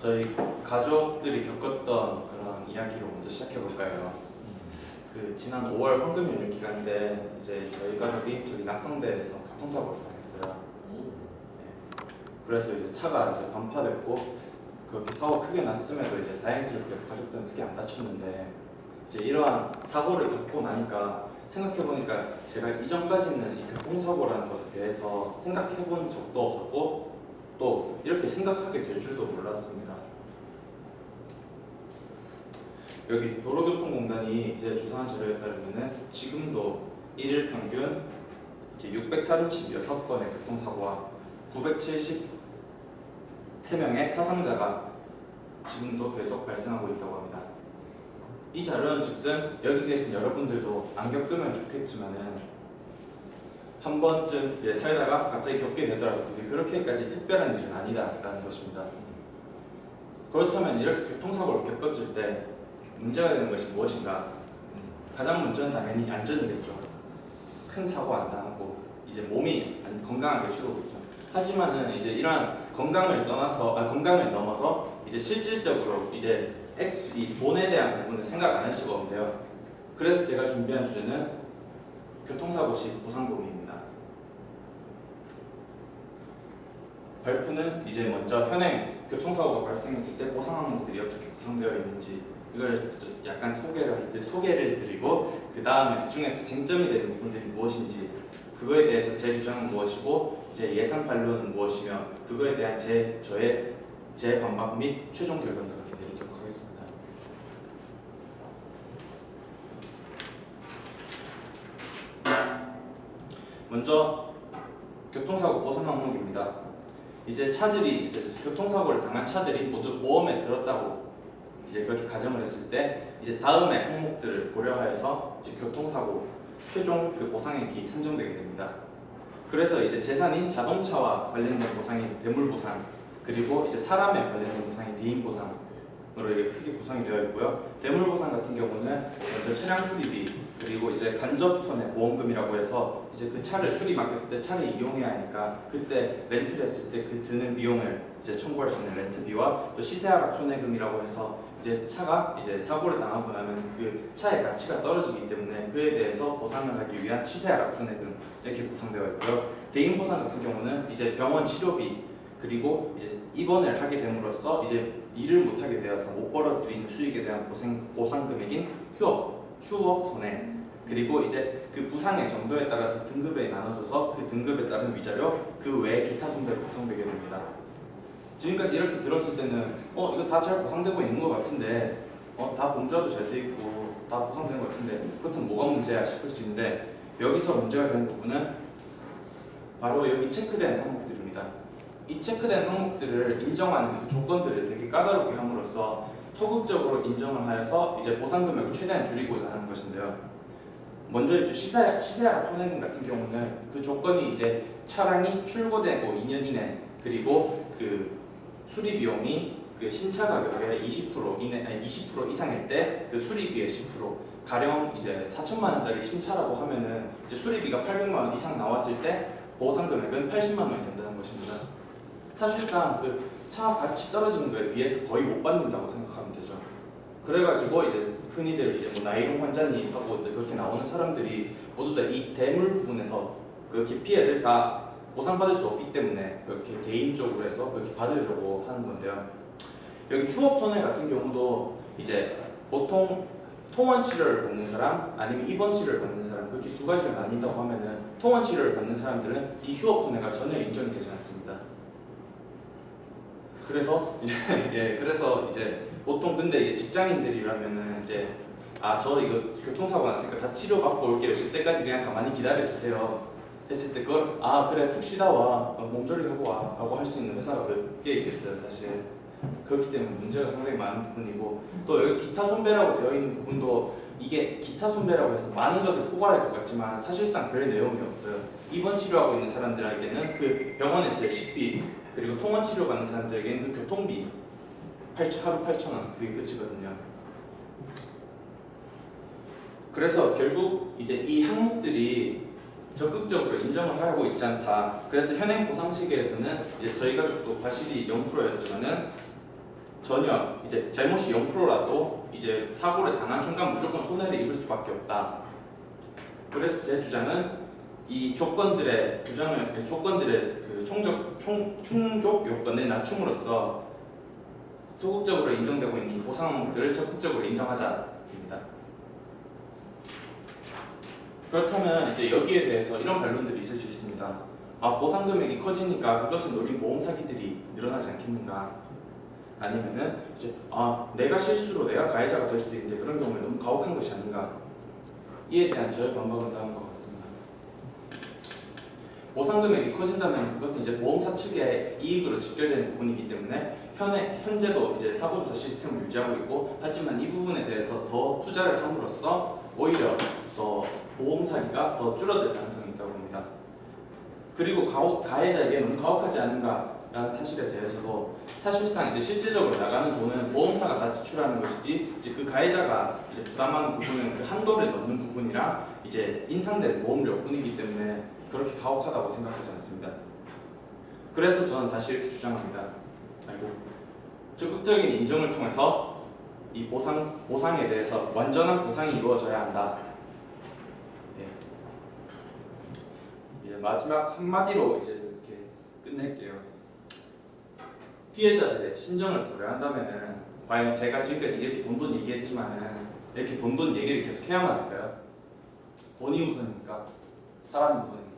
저희 가족들이 겪었던 그런 이야기로 먼저 시작해 볼까요? 그 지난 5월 황금 연휴 기간 때 이제 저희 가족이 저기 낙성대에서 교통사고를 당했어요. 그래서 이제 차가 이제 반파됐고 그렇게 사고가 크게 났음에도 이제 다행스럽게 가족들은 크게 안 다쳤는데 이제 이러한 사고를 겪고 나니까 생각해 보니까 제가 이전까지는 이 교통사고라는 것에 대해서 생각해 본 적도 없었고 또 이렇게 생각하게 될 줄도 몰랐습니다. 여기 도로교통공단이 이제 조사한 자료에 따르면은 지금도 일일 평균 이제 636건의 교통사고와 973명의 사상자가 지금도 계속 발생하고 있다고 합니다. 이 자료는 즉슨 여기 계신 여러분들도 안 겪으면 좋겠지만은 한 번쯤 살다가 갑자기 겪게 되더라도 그게 그렇게까지 특별한 일은 아니다라는 것입니다. 그렇다면 이렇게 교통사고를 겪었을 때 문제가 되는 것이 무엇인가? 가장 먼저는 당연히 안전이겠죠. 큰 사고 안 당하고 이제 몸이 건강하게 치르고있죠. 하지만은 이제 이러한 건강을 넘어서 이제 실질적으로 이제 이 돈에 대한 부분을 생각 안 할 수가 없는데요. 그래서 제가 준비한 주제는 교통사고 시 보상금입니다. 발표는 이제 먼저 현행 교통사고가 발생했을 때 보상 항목들이 어떻게 구성되어 있는지 이걸 약간 소개를 드리고 그 다음에 그 중에서 쟁점이 되는 부분들이 무엇인지 그거에 대해서 제 주장은 무엇이고 이제 예산 반론은 무엇이며 그거에 대한 제 반박 및 최종 결론을 이렇게 내리도록 하겠습니다. 먼저 교통사고 보상 항목입니다. 이제 교통사고를 당한 차들이 모두 보험에 들었다고 이제 그렇게 가정을 했을 때 이제 다음의 항목들을 고려하여서 이제 교통사고 최종 그 보상액이 산정되게 됩니다. 그래서 이제 재산인 자동차와 관련된 보상이 대물보상 그리고 이제 사람에 관련된 보상이 대인보상으로 이게 크게 구성이 되어 있고요. 대물보상 같은 경우는 먼저 차량 수리비 그리고 이제 간접손해 보험금이라고 해서 이제 그 차를 수리 맡겼을 때 차를 이용해야 하니까 그때 렌트를 했을 때 그 드는 비용을 이제 청구할 수 있는 렌트비와 또 시세하락 손해금이라고 해서 이제 차가 이제 사고를 당하고 나면 그 차의 가치가 떨어지기 때문에 그에 대해서 보상을 하기 위한 시세하락 손해금 이렇게 구성되어 있고요. 대인보상 같은 경우는 이제 병원 치료비 그리고 이제 입원을 하게 됨으로써 이제 일을 못하게 되어서 못 벌어들이는 수익에 대한 보상 금액인 휴업 손해 그리고 이제 그 부상의 정도에 따라서 등급에 나눠져서 그 등급에 따른 위자료 그 외에 기타 손해로 구성되게 됩니다. 지금까지 이렇게 들었을 때는 이거 다 잘 보상되고 있는 것 같은데 다 범죄와도 잘 돼 있고 다 보상되는 것 같은데 그렇다면 뭐가 문제야 싶을 수 있는데 여기서 문제가 되는 부분은 바로 여기 체크된 항목들입니다. 이 체크된 항목들을 인정하는 그 조건들을 되게 까다롭게 함으로써 소극적으로 인정을 하여서 이제 보상 금액을 최대한 줄이고자 하는 것인데요. 먼저 이제 시세하락 손해금 같은 경우는 그 조건이 이제 차량이 출고되고 2년 이내 그리고 그 수리 비용이 그 신차 가격의 20% 이상일 때 그 수리비의 10% 가령 이제 4천만 원짜리 신차라고 하면은 이제 수리비가 800만 원 이상 나왔을 때 보상 금액은 80만 원이 된다는 것입니다. 사실상 그 차 가치 떨어지는 거에 비해서 거의 못 받는다고 생각하면 되죠. 그래가지고 이제 흔히들 이제 뭐 나이롱 환자니 하고 그렇게 나오는 사람들이 모두 다 이 대물 부분에서 그렇게 피해를 다 보상받을 수 없기 때문에 그렇게 개인 쪽으로 해서 그렇게 받으려고 하는 건데요. 여기 휴업 손해 같은 경우도 이제 보통 통원 치료를 받는 사람 아니면 입원 치료를 받는 사람 그렇게 두 가지로 나뉜다고 하면은 통원 치료를 받는 사람들은 이 휴업 손해가 전혀 인정이 되지 않습니다. 그래서 이제 보통 근데 이제 직장인들이라면은 이제 저 이거 교통사고 났으니까 다 치료받고 올게요. 그때까지 그냥 가만히 기다려주세요. 했을 때 그걸 그래 푹 쉬다 와 몸조리 하고 와 라고 할 수 있는 회사가 몇 개 있겠어요 사실. 그렇기 때문에 문제가 상당히 많은 부분이고 또 여기 기타 손배라고 되어 있는 부분도 이게 기타 손배라고 해서 많은 것을 포괄할 것 같지만 사실상 별 내용이 없어요. 입원 치료하고 있는 사람들에게는 그 병원에서의 식비 그리고 통원 치료 받는 사람들에게는 그 교통비 하루 8,000원 그게 끝이거든요. 그래서 결국 이제 이 항목들이 적극적으로 인정을 하고 있지 않다. 그래서 현행 보상 체계에서는 이제 저희 가족도 과실이 0%였지만은 전혀 이제 잘못이 0%라도 이제 사고를 당한 순간 무조건 손해를 입을 수밖에 없다. 그래서 제 주장은 이 조건들의 그 충족 요건을 낮춤으로써 소극적으로 인정되고 있는 이 보상 항목들을 적극적으로 인정하자입니다. 그렇다면 이제 여기에 대해서 이런 반론들이 있을 수 있습니다. 아, 보상 금액이 커지니까 그것을 노린 보험 사기들이 늘어나지 않겠는가? 아니면은 이제 내가 실수로 내가 가해자가 될 수도 있는데 그런 경우에 너무 가혹한 것이 아닌가? 이에 대한 저의 반박은 다음과 것 같습니다. 보상 금액이 커진다면 그것은 이제 보험사 측의 이익으로 직결되는 부분이기 때문에 현재도 이제 사고조사 시스템을 유지하고 있고, 하지만 이 부분에 대해서 더 투자를 함으로써 오히려 더 보험 사기가 더 줄어들 가능성이 있다고 봅니다. 그리고 가해자에게 너무 가혹하지 않은가라는 사실에 대해서도 사실상 이제 실제적으로 나가는 돈은 보험사가 다 지출하는 것이지, 이제 그 가해자가 이제 부담하는 부분은 그 한도를 넘는 부분이랑 이제 인상된 보험료뿐이기 때문에 그렇게 가혹하다고 생각하지 않습니다. 그래서 저는 다시 이렇게 주장합니다. 적극적인 인정을 통해서 이 보상에 대해서 완전한 보상이 이루어져야 한다. 네. 이제 마지막 한마디로 이제 이렇게 끝낼게요. 피해자들의 심정을 고려한다면은 과연 제가 지금까지 이렇게 돈돈 얘기했지만은 이렇게 돈돈 얘기를 계속 해야만 할까요? 돈이 우선입니까? 사람이 우선입니까?